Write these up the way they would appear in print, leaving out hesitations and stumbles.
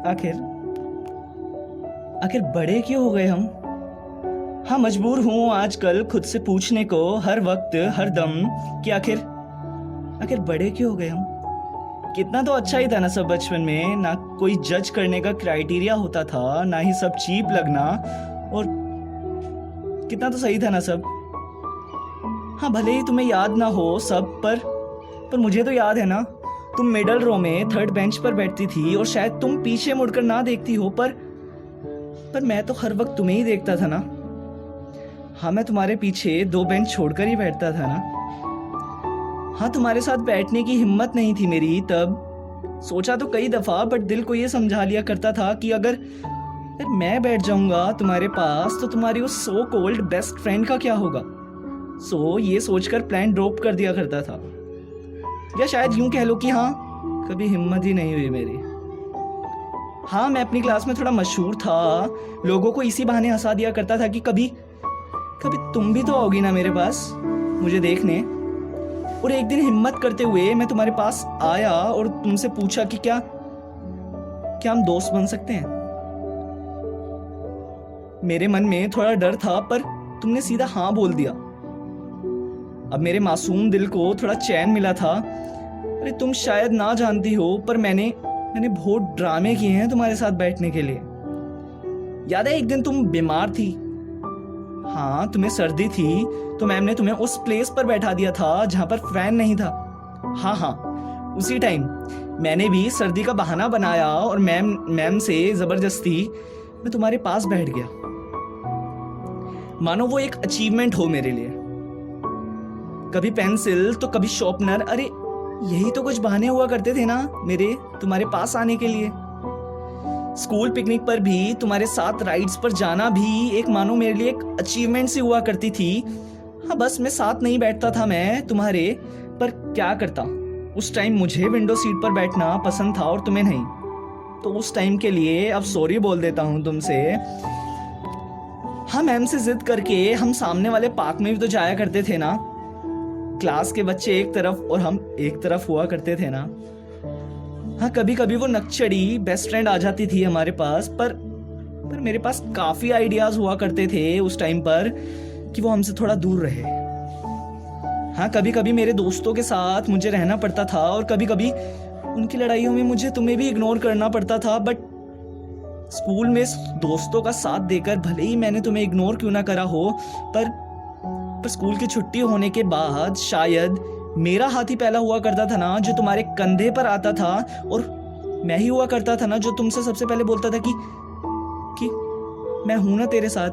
आखिर आखिर बड़े क्यों हो गए हम। हाँ, मजबूर हूँ आजकल खुद से पूछने को हर वक्त हर दम कि आखिर आखिर बड़े क्यों हो गए हम। कितना तो अच्छा ही था ना सब बचपन में, ना कोई जज करने का क्राइटेरिया होता था, ना ही सब चीप लगना, और कितना तो सही था ना सब। हाँ, भले ही तुम्हें याद ना हो सब, पर मुझे तो याद है ना। तुम मिडल रो में थर्ड बेंच पर बैठती थी और शायद तुम पीछे मुड़कर ना देखती हो, पर मैं तो हर वक्त तुम्हें ही देखता था ना। हाँ, मैं तुम्हारे पीछे दो बेंच छोड़कर ही बैठता था ना। हाँ, तुम्हारे साथ बैठने की हिम्मत नहीं थी मेरी तब। सोचा तो कई दफा, बट दिल को ये समझा लिया करता था कि अगर मैं बैठ जाऊंगा तुम्हारे पास तो तुम्हारी उस सो कोल्ड बेस्ट फ्रेंड का क्या होगा। ये सोचकर प्लान ड्रॉप कर दिया करता था, या शायद यूं कह लो कि हाँ, कभी हिम्मत ही नहीं हुई मेरी। हाँ, मैं अपनी क्लास में थोड़ा मशहूर था, लोगों को इसी बहाने हंसा दिया करता था कि कभी कभी तुम भी तो आओगी ना मेरे पास मुझे देखने। और एक दिन हिम्मत करते हुए मैं तुम्हारे पास आया और तुमसे पूछा कि क्या क्या हम दोस्त बन सकते हैं। मेरे मन में थोड़ा डर था, पर तुमने सीधा हाँ बोल दिया। अब मेरे मासूम दिल को थोड़ा चैन मिला था। अरे, तुम शायद ना जानती हो, पर मैंने बहुत ड्रामे किए हैं तुम्हारे साथ बैठने के लिए। याद है एक दिन तुम बीमार थी। हाँ, तुम्हें सर्दी थी तो मैम ने तुम्हें उस प्लेस पर बैठा दिया था जहां पर फैन नहीं था। हाँ, उसी टाइम मैंने भी सर्दी का बहाना बनाया और मैम से जबरदस्ती मैं तुम्हारे पास बैठ गया। मानो वो एक अचीवमेंट हो मेरे लिए। कभी पेंसिल तो कभी शॉर्पनर। अरे, यही तो कुछ बहाने हुआ करते थे ना मेरे तुम्हारे पास आने के लिए। स्कूल पिकनिक पर भी तुम्हारे साथ राइड्स पर जाना भी एक मानो मेरे लिए एक अचीवमेंट सी हुआ करती थी। हाँ, बस मैं साथ नहीं बैठता था मैं तुम्हारे, पर क्या करता, उस टाइम मुझे विंडो सीट पर बैठना पसंद था और तुम्हें नहीं। तो उस टाइम के लिए अब सॉरी बोल देता हूँ तुमसे। हाँ, मैम से जिद करके हम सामने वाले पार्क में भी तो जाया करते थे ना। क्लास के बच्चे एक तरफ और हम एक तरफ हुआ करते थे ना। हाँ, कभी कभी वो नक्चड़ी बेस्ट फ्रेंड आ जाती थी हमारे पास, पर मेरे पास काफी आइडियाज हुआ करते थे उस टाइम पर कि वो हमसे थोड़ा दूर रहे। हाँ, कभी कभी मेरे दोस्तों के साथ मुझे रहना पड़ता था और कभी कभी उनकी लड़ाइयों में मुझे तुम्हें भी इग्नोर करना पड़ता था। बट स्कूल में दोस्तों का साथ देकर भले ही मैंने तुम्हें इग्नोर क्यों ना करा हो, पर स्कूल की छुट्टी होने के बाद शायद मेरा हाथ ही पहला हुआ करता था ना जो तुम्हारे कंधे पर आता था, और मैं ही हुआ करता था ना जो तुमसे सबसे पहले बोलता था कि मैं हूं ना तेरे साथ।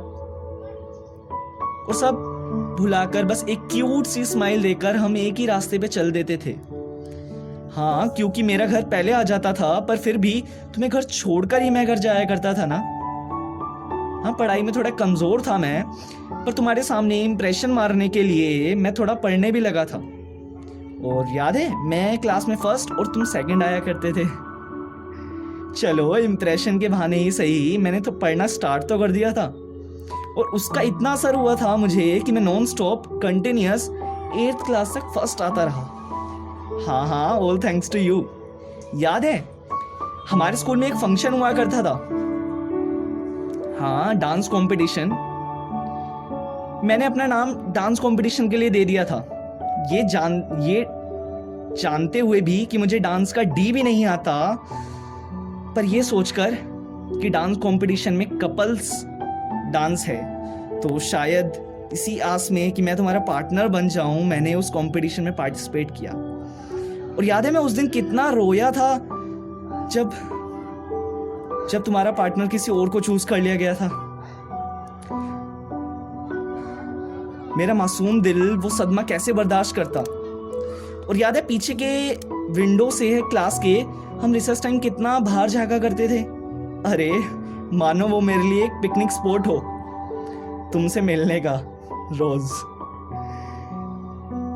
और सब भुलाकर बस एक क्यूट सी स्माइल देकर हम एक ही रास्ते पे चल देते थे। हाँ, क्योंकि मेरा घर पहले आ जाता था, पर फिर भी तुम्हें घर छोड़कर ही मैं घर जाया करता था ना। हाँ, पढ़ाई में थोड़ा कमजोर था मैं, पर तुम्हारे सामने इंप्रेशन मारने के लिए मैं थोड़ा पढ़ने भी लगा था। और याद है, मैं क्लास में फर्स्ट और तुम सेकंड आया करते थे। चलो, इंप्रेशन के बहाने ही सही, मैंने तो पढ़ना स्टार्ट तो कर दिया था, और उसका इतना असर हुआ था मुझे कि मैं non stop continuous 8th class तक फर्स्ट आता रहा। हाँ, ऑल थैंक्स टू यू। याद है, हमारे स्कूल में एक फंक्शन हुआ करता था। हाँ, डांस कंपटीशन। मैंने अपना नाम डांस कंपटीशन के लिए दे दिया था, ये जानते हुए भी कि मुझे डांस का डी भी नहीं आता, पर ये सोचकर कि डांस कंपटीशन में कपल्स डांस है, तो शायद इसी आस में कि मैं तुम्हारा पार्टनर बन जाऊं, मैंने उस कंपटीशन में पार्टिसिपेट किया। और याद है मैं उस दिन कितना रोया था जब तुम्हारा पार्टनर किसी और को चूज कर लिया गया था। मेरा मासूम दिल वो सदमा कैसे बर्दाश्त करता। और याद है पीछे के विंडो से क्लास के हम रिसेस टाइम कितना बाहर झांका करते थे। अरे, मानो वो मेरे लिए एक पिकनिक स्पॉट हो, तुमसे मिलने का रोज।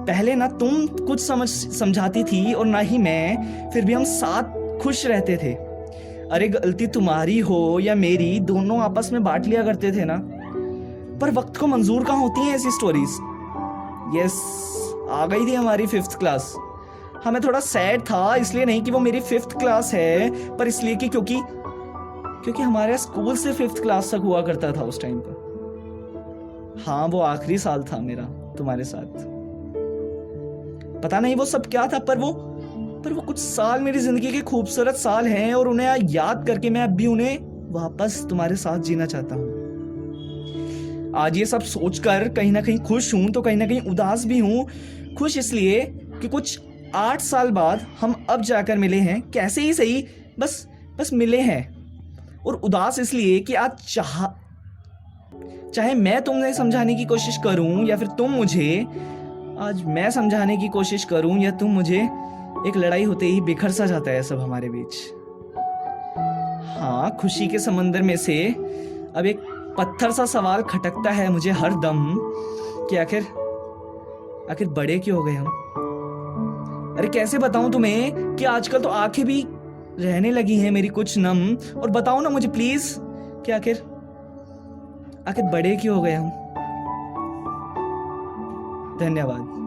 पहले ना तुम कुछ समझाती थी और ना ही मैं, फिर भी हम साथ खुश रहते थे। अरे, गलती तुम्हारी हो या मेरी, दोनों आपस में बांट लिया करते थे ना। पर वक्त को मंजूर कहाँ होती हैं ऐसी स्टोरीज। यस, आ गई थी हमारी 5th क्लास। हाँ, मैं थोड़ा सैड था, इसलिए नहीं कि वो मेरी 5th क्लास है, पर इसलिए कि क्योंकि क्योंकि हमारे स्कूल से 5th क्लास तक हुआ करता था उस टाइम पर। हाँ, वो आखिरी साल था मेरा तुम्हारे साथ। पता नहीं वो सब क्या था, पर वो कुछ साल मेरी जिंदगी के खूबसूरत साल हैं, और उन्हें याद करके मैं अब भी उन्हें वापस तुम्हारे साथ जीना चाहता हूँ। आज ये सब सोचकर कहीं ना कहीं खुश हूं, तो कहीं ना कहीं उदास भी हूं। खुश इसलिए कि कुछ 8 साल बाद हम अब जाकर मिले हैं, कैसे ही सही, बस मिले हैं। और उदास इसलिए कि आज चाहे मैं तुम्हें समझाने की कोशिश करूं या फिर तुम मुझे, आज मैं समझाने की कोशिश करूं या तुम मुझे, एक लड़ाई होते ही बिखर सा जाता है सब हमारे बीच। हाँ, खुशी के समंदर में से अब एक पत्थर सा सवाल खटकता है मुझे हर दम कि आखिर बड़े क्यों हो गए हम। अरे कैसे बताऊं तुम्हें कि आजकल तो आंखें भी रहने लगी हैं मेरी कुछ नम। और बताओ ना मुझे प्लीज कि आखिर बड़े क्यों हो गए हम। धन्यवाद।